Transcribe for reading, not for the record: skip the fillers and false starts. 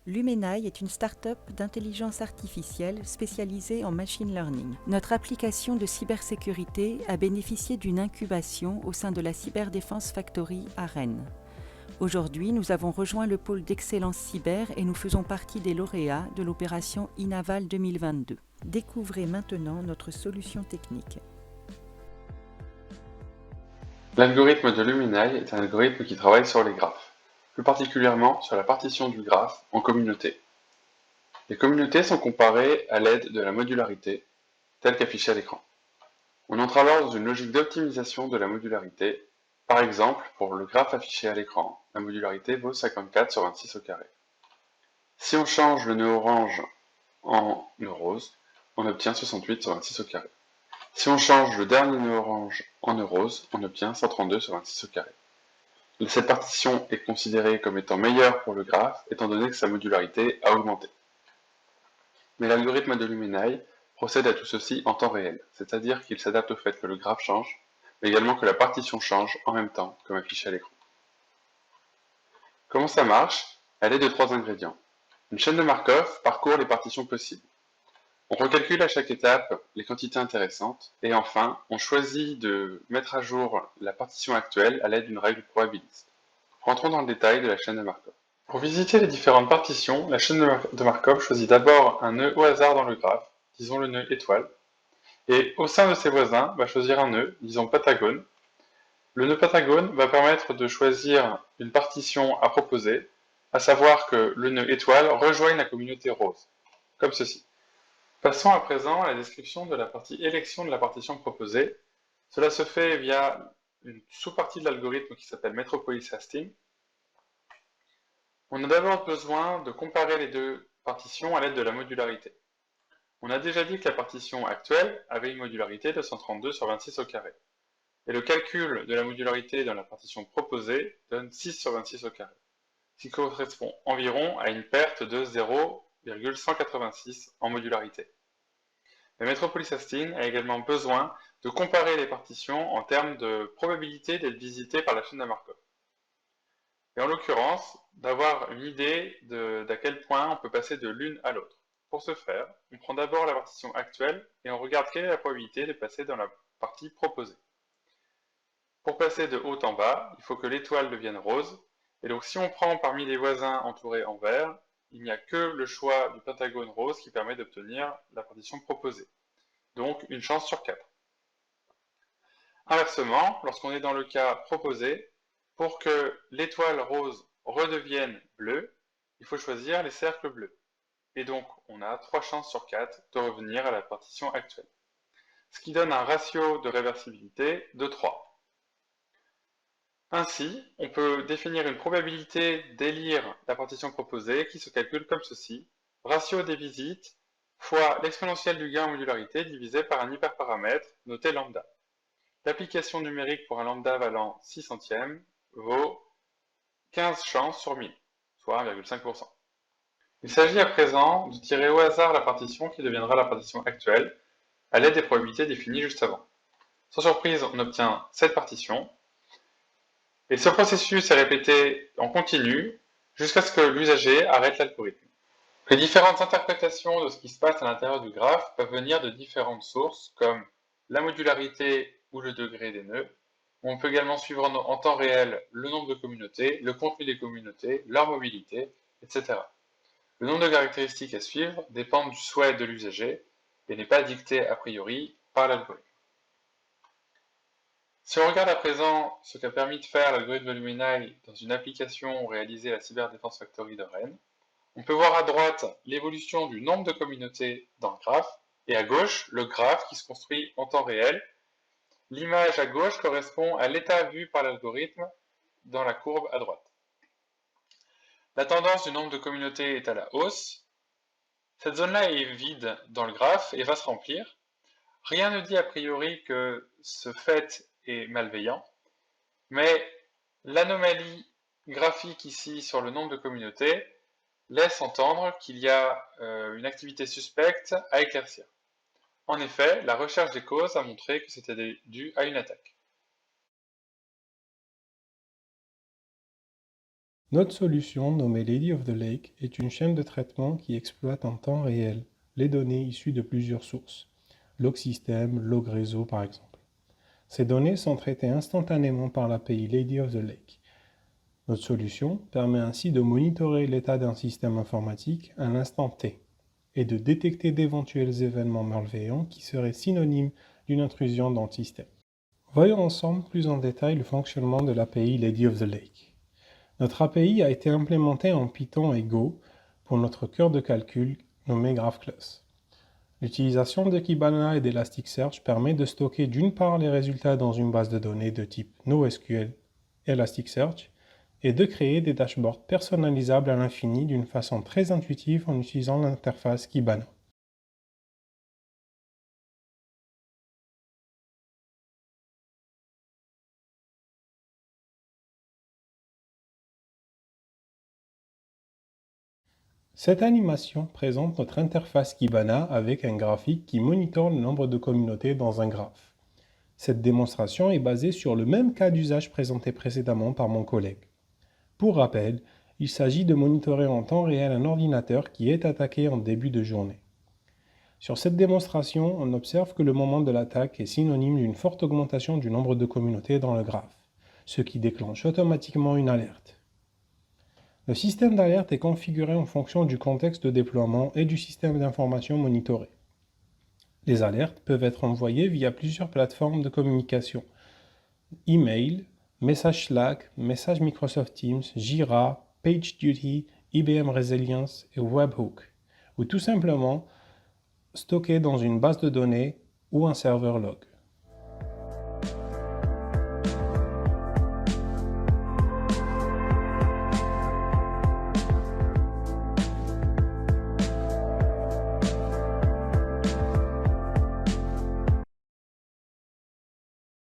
Lumenaille est une start-up d'intelligence artificielle spécialisée en machine learning. Notre application de cybersécurité a bénéficié d'une incubation au sein de la Cyberdéfense Factory à Rennes. Aujourd'hui, nous avons rejoint le pôle d'excellence cyber et nous faisons partie des lauréats de l'opération Inaval 2022. Découvrez maintenant notre solution technique. L'algorithme de Lumenaille est un algorithme qui travaille sur les graphes, plus particulièrement sur la partition du graphe en communautés. Les communautés sont comparées à l'aide de la modularité, telle qu'affichée à l'écran. On entre alors dans une logique d'optimisation de la modularité. Par exemple, pour le graphe affiché à l'écran, la modularité vaut 54 sur 26 au carré. Si on change le nœud orange en nœud rose, on obtient 68 sur 26 au carré. Si on change le dernier nœud orange en nœud rose, on obtient 132 sur 26 au carré. Cette partition est considérée comme étant meilleure pour le graphe, étant donné que sa modularité a augmenté. Mais l'algorithme de Lumenaille procède à tout ceci en temps réel, c'est-à-dire qu'il s'adapte au fait que le graphe change, mais également que la partition change en même temps, comme affiché à l'écran. Comment ça marche? Elle est de 3 ingrédients. Une chaîne de Markov parcourt les partitions possibles. On recalcule à chaque étape les quantités intéressantes, et enfin, on choisit de mettre à jour la partition actuelle à l'aide d'une règle probabiliste. Rentrons dans le détail de la chaîne de Markov. Pour visiter les différentes partitions, la chaîne de Markov choisit d'abord un nœud au hasard dans le graphe, disons le nœud étoile, et au sein de ses voisins, va choisir un nœud, disons pentagone. Le nœud pentagone va permettre de choisir une partition à proposer, à savoir que le nœud étoile rejoigne la communauté rose, comme ceci. Passons à présent à la description de la partie élection de la partition proposée. Cela se fait via une sous-partie de l'algorithme qui s'appelle Metropolis Hastings. On a d'abord besoin de comparer les deux partitions à l'aide de la modularité. On a déjà dit que la partition actuelle avait une modularité de 132 sur 26 au carré. Et le calcul de la modularité dans la partition proposée donne 6 sur 26 au carré, ce qui correspond environ à une perte de 0,186 en modularité. Mais Metropolis Hastings a également besoin de comparer les partitions en termes de probabilité d'être visitées par la chaîne de Markov. Et en l'occurrence, d'avoir une idée d'à quel point on peut passer de l'une à l'autre. Pour ce faire, on prend d'abord la partition actuelle et on regarde quelle est la probabilité de passer dans la partie proposée. Pour passer de haut en bas, il faut que l'étoile devienne rose, et donc si on prend parmi les voisins entourés en vert, il n'y a que le choix du pentagone rose qui permet d'obtenir la partition proposée. Donc une chance sur 4. Inversement, lorsqu'on est dans le cas proposé, pour que l'étoile rose redevienne bleue, il faut choisir les cercles bleus. Et donc, on a 3 chances sur 4 de revenir à la partition actuelle. Ce qui donne un ratio de réversibilité de 3. Ainsi, on peut définir une probabilité d'élire la partition proposée qui se calcule comme ceci. Ratio des visites fois l'exponentielle du gain en modularité divisé par un hyperparamètre noté lambda. L'application numérique pour un lambda valant 6 centièmes vaut 15 chances sur 1000, soit 1,5%. Il s'agit à présent de tirer au hasard la partition qui deviendra la partition actuelle, à l'aide des probabilités définies juste avant. Sans surprise, on obtient cette partition, et ce processus est répété en continu jusqu'à ce que l'usager arrête l'algorithme. Les différentes interprétations de ce qui se passe à l'intérieur du graphe peuvent venir de différentes sources, comme la modularité ou le degré des nœuds. On peut également suivre en temps réel le nombre de communautés, le contenu des communautés, leur mobilité, etc. Le nombre de caractéristiques à suivre dépend du souhait de l'usager et n'est pas dicté a priori par l'algorithme. Si on regarde à présent ce qu'a permis de faire l'algorithme de Lumenaille dans une application réalisée à la Cyberdéfense Factory de Rennes, on peut voir à droite l'évolution du nombre de communautés dans le graphe, et à gauche, le graphe qui se construit en temps réel. L'image à gauche correspond à l'état vu par l'algorithme dans la courbe à droite. La tendance du nombre de communautés est à la hausse. Cette zone-là est vide dans le graphe et va se remplir. Rien ne dit a priori que ce fait est malveillant, mais l'anomalie graphique ici sur le nombre de communautés laisse entendre qu'il y a une activité suspecte à éclaircir. En effet, la recherche des causes a montré que c'était dû à une attaque. Notre solution, nommée Lady of the Lake, est une chaîne de traitement qui exploite en temps réel les données issues de plusieurs sources, log system, log réseau par exemple. Ces données sont traitées instantanément par l'API Lady of the Lake. Notre solution permet ainsi de monitorer l'état d'un système informatique à l'instant T et de détecter d'éventuels événements malveillants qui seraient synonymes d'une intrusion dans le système. Voyons ensemble plus en détail le fonctionnement de l'API Lady of the Lake. Notre API a été implémentée en Python et Go pour notre cœur de calcul nommé GraphClass. L'utilisation de Kibana et d'Elasticsearch permet de stocker d'une part les résultats dans une base de données de type NoSQL Elasticsearch et de créer des dashboards personnalisables à l'infini d'une façon très intuitive en utilisant l'interface Kibana. Cette animation présente notre interface Kibana avec un graphique qui monitore le nombre de communautés dans un graphe. Cette démonstration est basée sur le même cas d'usage présenté précédemment par mon collègue. Pour rappel, il s'agit de monitorer en temps réel un ordinateur qui est attaqué en début de journée. Sur cette démonstration, on observe que le moment de l'attaque est synonyme d'une forte augmentation du nombre de communautés dans le graphe, ce qui déclenche automatiquement une alerte. Le système d'alerte est configuré en fonction du contexte de déploiement et du système d'information monitoré. Les alertes peuvent être envoyées via plusieurs plateformes de communication: email, message Slack, message Microsoft Teams, Jira, PagerDuty, IBM Resilience et Webhook, ou tout simplement stockées dans une base de données ou un serveur log.